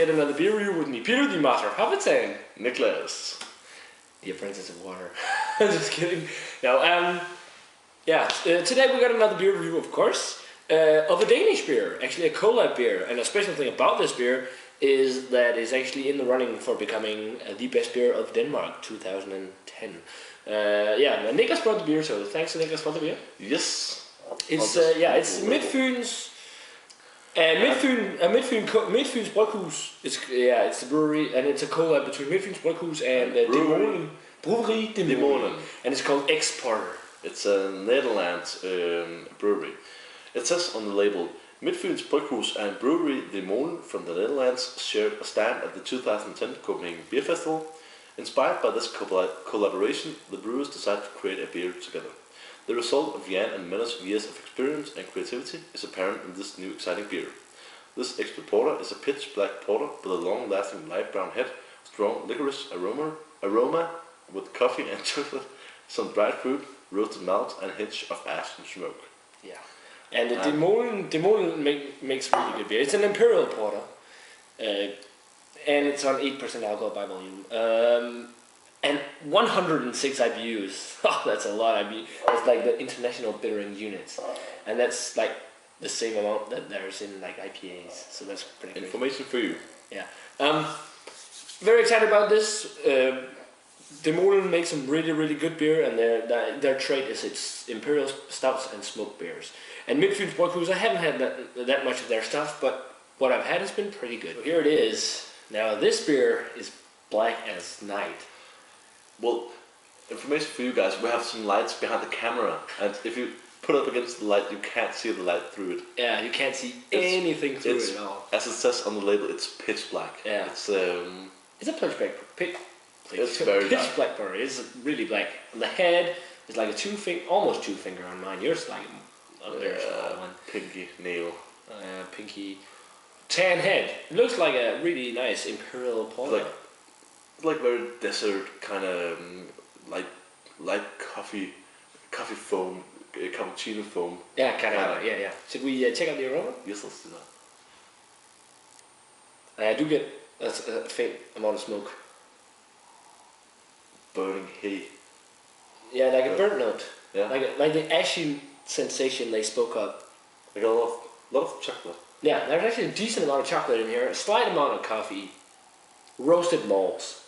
Another beer review with me, Peter the Master Habitan, Niklas, the apprentice of water. Just kidding. Now, today we got another beer review, of course, of a Danish beer, actually a collab beer. And a special thing about this beer is that it's actually in the running for becoming the best beer of Denmark 2010. And Niklas brought the beer, so thanks to Niklas for the beer. Yes. It's Midtfyns. Midtfyns Bryghus. It's the brewery, and it's a collab between Midtfyns Bryghus and Molen. Breweries, Molen. And it's called Exporter. It's a Netherlands brewery. It says on the label, Midtfyns Bryghus and Brewery Molen from the Netherlands shared a stand at the 2010 Copenhagen Beer Festival. Inspired by this collaboration, the brewers decided to create a beer together. The result of Jan and Menno's years of experience and creativity is apparent in this new exciting beer. This expert porter is a pitch black porter with a long-lasting light brown head, strong licorice aroma with coffee and chocolate, some dried fruit, roasted malt, and a hint of ash and smoke. Yeah, and the Molen makes really good beer. It's an Imperial porter, and it's on 8% alcohol by volume. And 106 IBUs. Oh, that's a lot of IBUs. That's like the international bittering units. And that's like the same amount that there's in like IPAs. So that's pretty good. Information for you. Yeah. Very excited about this. Molen makes some really, really good beer, and their trade is its Imperial stouts and smoked beers. And Midtfyns Bryghus, I haven't had that much of their stuff, but what I've had has been pretty good. So here it is. Now this beer is black as night. Well, information for you guys, we have some lights behind the camera, and if you put up against the light, you can't see the light through it. Yeah, you can't see anything through it at all. As it says on the label, it's pitch black. Yeah. It's a it's very pitch dark. black beer. It's really black. On the head is like almost two finger on mine. Yours is like a very small one. Pinky nail. Pinky tan head. It looks like a really nice Imperial porter. Like very desert kind of like coffee foam, cappuccino foam. Yeah, kind of. Yeah. Should we check out the aroma? Yes, let's do that. I do get a faint amount of smoke. Burning hay. Yeah, like a burnt note. Yeah. Like the ashy sensation they spoke of. Like a lot of chocolate. Yeah, there's actually a decent amount of chocolate in here. A slight amount of coffee. Roasted malts.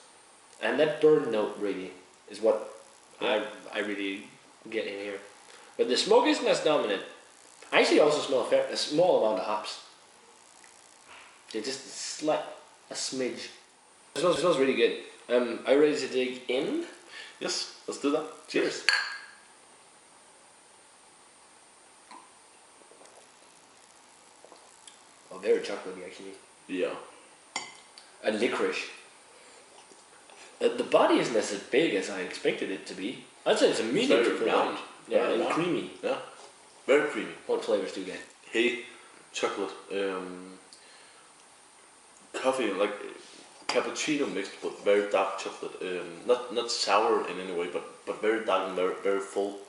And that burn note really is what I really get in here. But the smoke isn't as dominant. I actually also smell a small amount of hops. It's just a smidge. It smells really good. Are you ready to dig in? Yes, let's do that. Cheers. Oh, very chocolatey actually. Yeah. And licorice. The body isn't as big as I expected it to be. I'd say it's a medium to round. Yeah, and creamy. Yeah, very creamy. What flavors do you get? Hay, chocolate, coffee, like cappuccino mixed with very dark chocolate. Not sour in any way, but very dark and very full.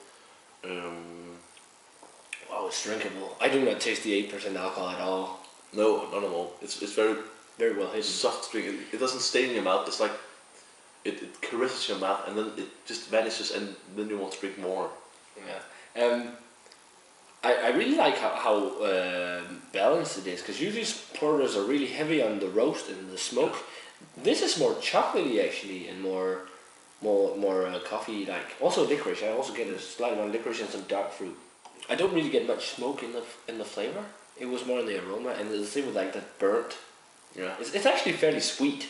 Wow, it's drinkable. I do not taste the 8% alcohol at all. No, not at all. It's very well hidden. Soft drink. It doesn't stay in your mouth. It's like it caresses your mouth and then it just vanishes, and then you want to drink more. Yeah. I really like how balanced it is, because usually porters are really heavy on the roast and the smoke. This is more chocolatey actually, and more coffee like. Also licorice. I also get a slight amount of licorice and some dark fruit. I don't really get much smoke in the flavor. It was more in the aroma, and the thing with like that burnt. Yeah. It's actually fairly sweet.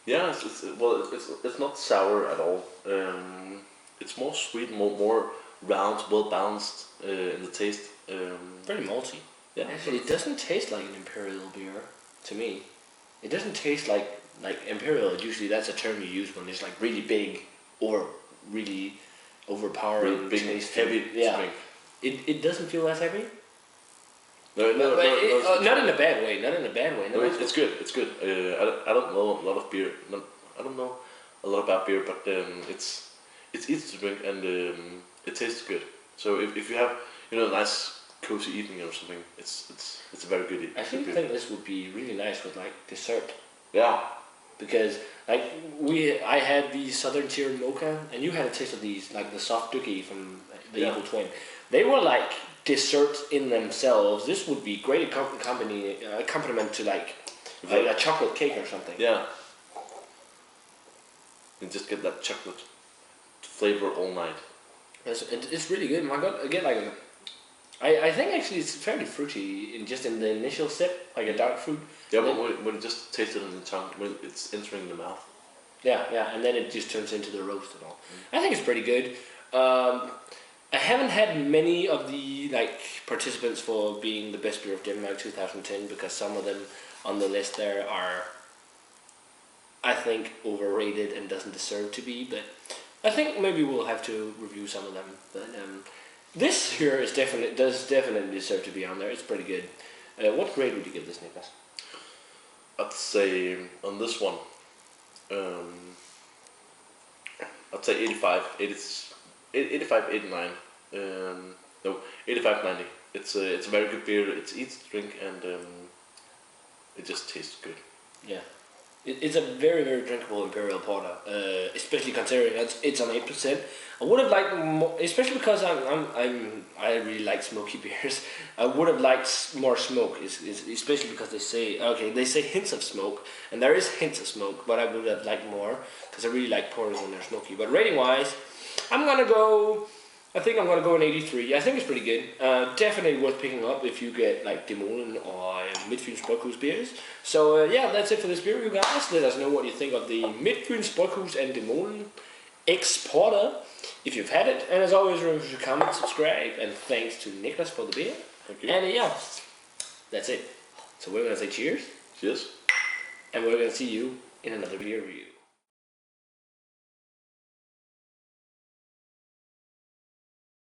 Yeah, it's not sour at all. It's more sweet, more round, well balanced in the taste. Very malty. Yeah, Actually, it doesn't taste like an Imperial beer to me. It doesn't taste like Imperial. Usually, that's a term you use when it's like really big or really overpowering, really big, taste. heavy drink. It doesn't feel as heavy. No, not in a bad way. Not in a bad way. No, it's good. It's good. I don't know a lot of beer. I don't know a lot about beer, but it's easy to drink and it tastes good. So if you have a nice cozy evening or something, it's a very good. I think this would be really nice with like dessert. Yeah. Because like I had the Southern Tier Mocha, and you had a taste of these, like the soft dookie from the Evil Twin. They were like desserts in themselves. This would be great accompaniment to like a chocolate cake or something. Yeah. And just get that chocolate flavor all night. It's really good. My God, again, like I think actually it's fairly fruity in the initial sip, like a dark fruit. Yeah, but when it just tasted in the tongue, when it's entering the mouth. Yeah, and then it just turns into the roast and all. I think it's pretty good. I haven't had many of the participants for being the best beer of Denmark 2010 because some of them on the list there are, I think, overrated and doesn't deserve to be. But I think maybe we'll have to review some of them. But this here does definitely deserve to be on there. It's pretty good. What grade would you give this, Niklas? I'd say on this one, I'd say 85, 89. No, 85, 90. It's a very good beer. It's easy to drink and it just tastes good. Yeah, it's a very, very drinkable Imperial Porter, especially considering it's on 8%. I would have liked more, especially because I really like smoky beers. I would have liked more smoke, especially because they say hints of smoke, and there is hints of smoke, but I would have liked more because I really like porters when they're smoky. But rating wise, I think I'm gonna go an 83. I think it's pretty good. Definitely worth picking up if you get like the Molen or Midtfyns Bryghus beers. So yeah, that's it for this beer, you guys. Let us know what you think of the Midtfyns Bryghus and the Molen X Porter if you've had it. And as always, remember to comment, subscribe, and thanks to Niklas for the beer. Thank you. And yeah, that's it. So we're gonna say cheers. Cheers. And we're gonna see you in another beer review.